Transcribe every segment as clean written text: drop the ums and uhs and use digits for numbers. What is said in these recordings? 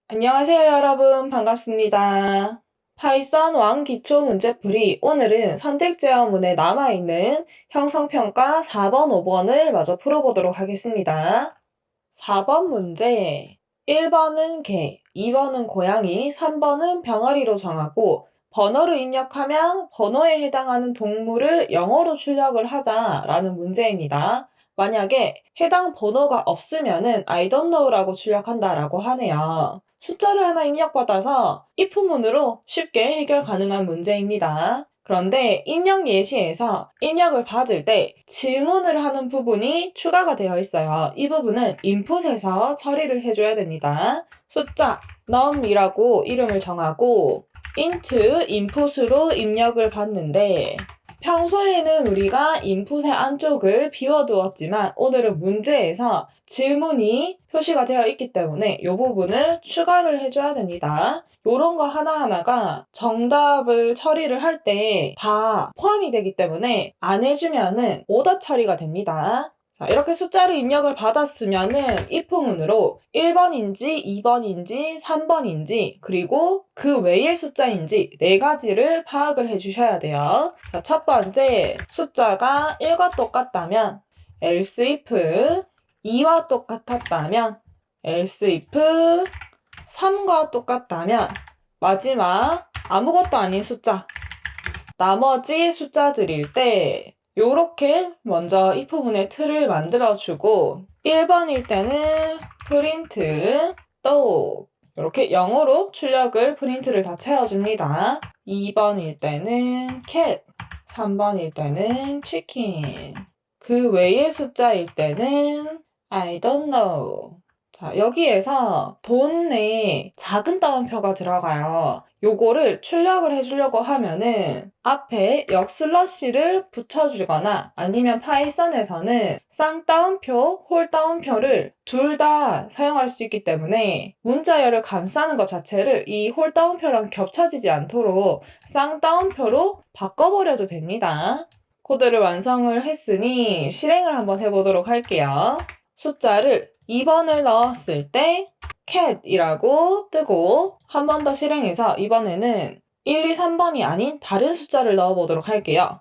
안녕하세요, 여러분. 반갑습니다. 파이썬 왕 기초 문제풀이 오늘은 선택제어문에 남아있는 형성평가 4번, 5번을 마저 풀어보도록 하겠습니다. 4번 문제 1번은 개, 2번은 고양이, 3번은 병아리로 정하고 번호를 입력하면 번호에 해당하는 동물을 영어로 출력을 하자라는 문제입니다. 만약에 해당 번호가 없으면은 I don't know라고 출력한다라고 하네요. 숫자를 하나 입력받아서 if문으로 쉽게 해결 가능한 문제입니다. 그런데 입력 예시에서 입력을 받을 때 질문을 하는 부분이 추가가 되어 있어요. 이 부분은 input에서 처리를 해줘야 됩니다. 숫자 num이라고 이름을 정하고 int input으로 입력을 받는데 평소에는 우리가 인풋의 안쪽을 비워두었지만 오늘은 문제에서 질문이 표시가 되어 있기 때문에 이 부분을 추가를 해줘야 됩니다. 요런 거 하나하나가 정답을 처리를 할 때 다 포함이 되기 때문에 안 해주면은 오답 처리가 됩니다. 자, 이렇게 숫자를 입력을 받았으면은 if문으로 1번인지 2번인지 3번인지 그리고 그 외의 숫자인지 4가지를 파악을 해주셔야 돼요. 자, 첫 번째 숫자가 1과 똑같다면 else if 2와 똑같았다면 else if 3과 똑같다면 마지막 아무것도 아닌 숫자 나머지 숫자들일 때 요렇게 먼저 if문의 틀을 만들어주고 1번일 때는 프린트 똑 이렇게 영어로 출력을 프린트를 다 채워줍니다. 2번일 때는 cat 3번일 때는 chicken 그 외의 숫자일 때는 I don't know. 자, 여기에서 돈에 작은 따옴표가 들어가요. 요거를 출력을 해주려고 하면은 앞에 역슬러시를 붙여주거나 아니면 파이썬에서는 쌍따옴표, 홀따옴표를 둘 다 사용할 수 있기 때문에 문자열을 감싸는 것 자체를 이 홀따옴표랑 겹쳐지지 않도록 쌍따옴표로 바꿔버려도 됩니다. 코드를 완성을 했으니 실행을 한번 해보도록 할게요. 숫자를 2번을 넣었을 때 cat이라고 뜨고 한 번 더 실행해서 이번에는 1, 2, 3번이 아닌 다른 숫자를 넣어보도록 할게요.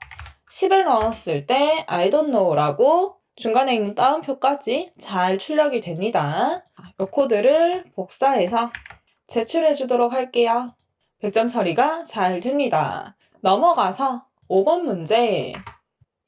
10을 넣었을 때 I don't know라고 중간에 있는 따옴표까지 잘 출력이 됩니다. 이 코드를 복사해서 제출해 주도록 할게요. 100점 처리가 잘 됩니다. 넘어가서 5번 문제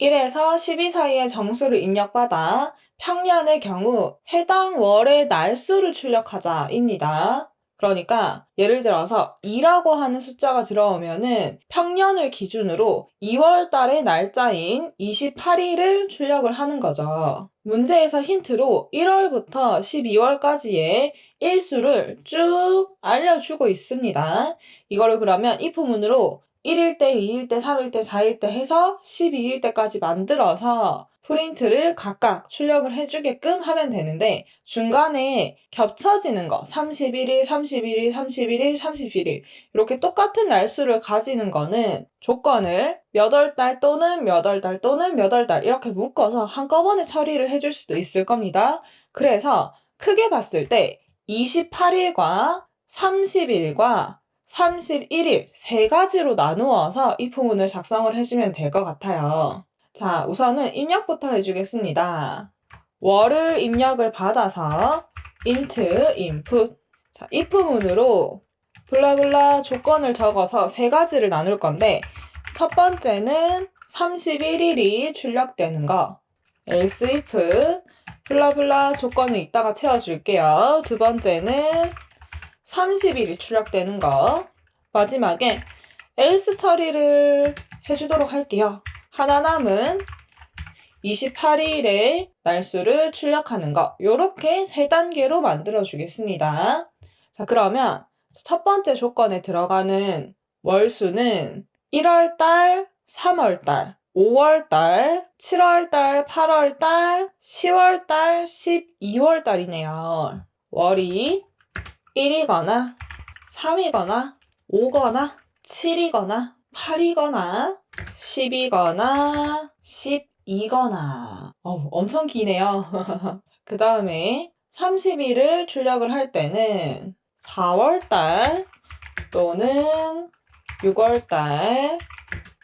1에서 12 사이의 정수를 입력받아 평년의 경우 해당 월의 날수를 출력하자입니다. 그러니까 예를 들어서 2라고 하는 숫자가 들어오면은 평년을 기준으로 2월 달의 날짜인 28일을 출력을 하는 거죠. 문제에서 힌트로 1월부터 12월까지의 일수를 쭉 알려주고 있습니다. 이거를 그러면 if문으로 1일 때, 2일 때, 3일 때, 4일 때 해서 12일 때까지 만들어서 프린트를 각각 출력을 해주게끔 하면 되는데 중간에 겹쳐지는 거 31일, 31일, 31일, 31일 이렇게 똑같은 날수를 가지는 거는 조건을 몇 월 달 또는 몇 월 달 또는 몇 월 달 이렇게 묶어서 한꺼번에 처리를 해줄 수도 있을 겁니다. 그래서 크게 봤을 때 28일과 30일과 31일 세 가지로 나누어서 if문을 작성을 해주면 될 것 같아요. 자, 우선은 입력부터 해주겠습니다. 월을 입력을 받아서 int input 자, if문으로 블라블라 조건을 적어서 세 가지를 나눌 건데 첫 번째는 31일이 출력되는 거 else if 블라블라 조건을 이따가 채워줄게요. 두 번째는 30일이 출력되는 거 마지막에 else 처리를 해주도록 할게요. 하나 남은 28일의 날수를 출력하는 거 요렇게 세 단계로 만들어 주겠습니다. 자, 그러면 첫 번째 조건에 들어가는 월수는 1월달, 3월달, 5월달, 7월달, 8월달, 10월달, 12월달이네요. 월이 1이거나 3이거나 5거나 7이거나 8이거나 10이거나 12거나 엄청 기네요. 그 다음에 30일을 출력을 할 때는 4월달 또는 6월달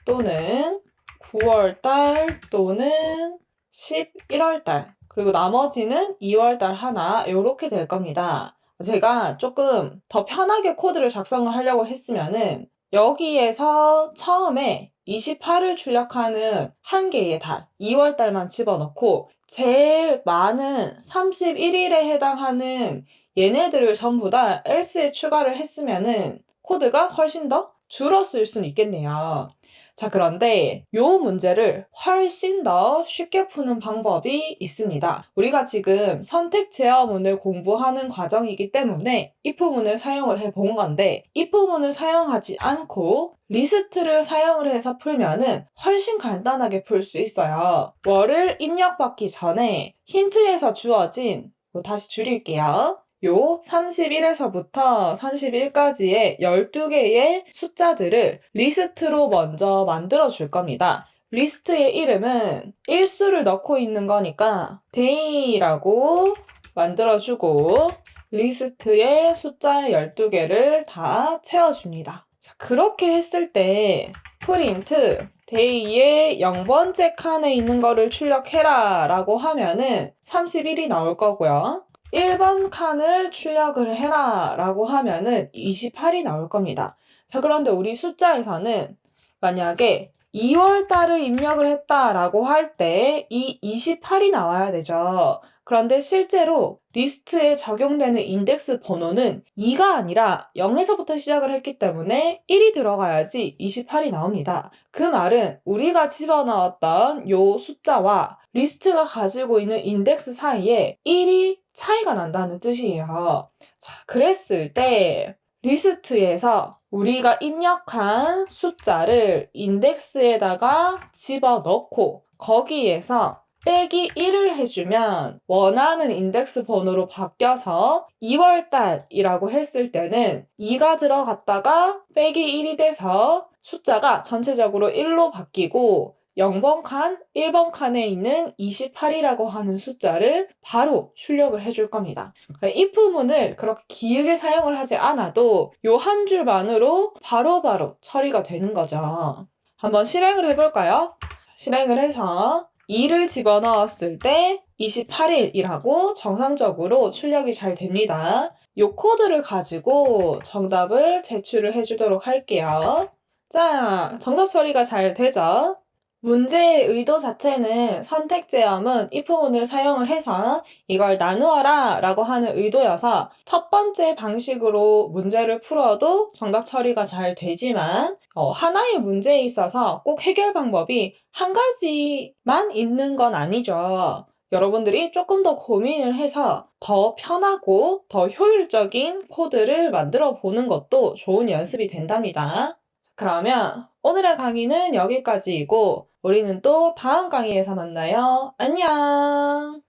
또는 9월달 또는 11월달 그리고 나머지는 2월달 하나 요렇게 될 겁니다. 제가 조금 더 편하게 코드를 작성을 하려고 했으면은 여기에서 처음에 28을 출력하는 한 개의 달, 2월달만 집어넣고 제일 많은 31일에 해당하는 얘네들을 전부 다 else에 추가를 했으면은 코드가 훨씬 더 줄었을 수는 있겠네요. 자, 그런데 요 문제를 훨씬 더 쉽게 푸는 방법이 있습니다. 우리가 지금 선택 제어문을 공부하는 과정이기 때문에 if문을 사용을 해본 건데 if문을 사용하지 않고 리스트를 사용을 해서 풀면은 훨씬 간단하게 풀 수 있어요. 월을 입력받기 전에 힌트에서 주어진 다시 줄일게요. 요 31에서부터 31까지의 12개의 숫자들을 리스트로 먼저 만들어 줄 겁니다. 리스트의 이름은 일수를 넣고 있는 거니까 day라고 만들어주고 리스트에 숫자 12개를 다 채워줍니다. 자, 그렇게 했을 때 프린트 day의 0번째 칸에 있는 거를 출력해라 라고 하면은 31이 나올 거고요. 1번 칸을 출력을 해라 라고 하면은 28이 나올 겁니다. 자, 그런데 우리 숫자에서는 만약에 2월 달을 입력을 했다라고 할 때 이 28이 나와야 되죠. 그런데 실제로 리스트에 적용되는 인덱스 번호는 2가 아니라 0에서부터 시작을 했기 때문에 1이 들어가야지 28이 나옵니다. 그 말은 우리가 집어넣었던 요 숫자와 리스트가 가지고 있는 인덱스 사이에 1이 차이가 난다는 뜻이에요. 자, 그랬을 때 리스트에서 우리가 입력한 숫자를 인덱스에다가 집어넣고 거기에서 빼기 1을 해주면 원하는 인덱스 번호로 바뀌어서 2월달이라고 했을 때는 2가 들어갔다가 빼기 1이 돼서 숫자가 전체적으로 1로 바뀌고 0번 칸, 1번 칸에 있는 28이라고 하는 숫자를 바로 출력을 해줄 겁니다. if문을 그렇게 길게 사용을 하지 않아도 요 한 줄만으로 바로바로 처리가 되는 거죠. 한번 실행을 해볼까요? 실행을 해서 2를 집어넣었을 때 28일이라고 정상적으로 출력이 잘 됩니다. 요 코드를 가지고 정답을 제출을 해주도록 할게요. 자, 정답 처리가 잘 되죠? 문제의 의도 자체는 선택 제어문 if문을 사용을 해서 이걸 나누어라 라고 하는 의도여서 첫 번째 방식으로 문제를 풀어도 정답 처리가 잘 되지만 하나의 문제에 있어서 꼭 해결 방법이 한 가지만 있는 건 아니죠. 여러분들이 조금 더 고민을 해서 더 편하고 더 효율적인 코드를 만들어 보는 것도 좋은 연습이 된답니다. 그러면 오늘의 강의는 여기까지이고 우리는 또 다음 강의에서 만나요. 안녕!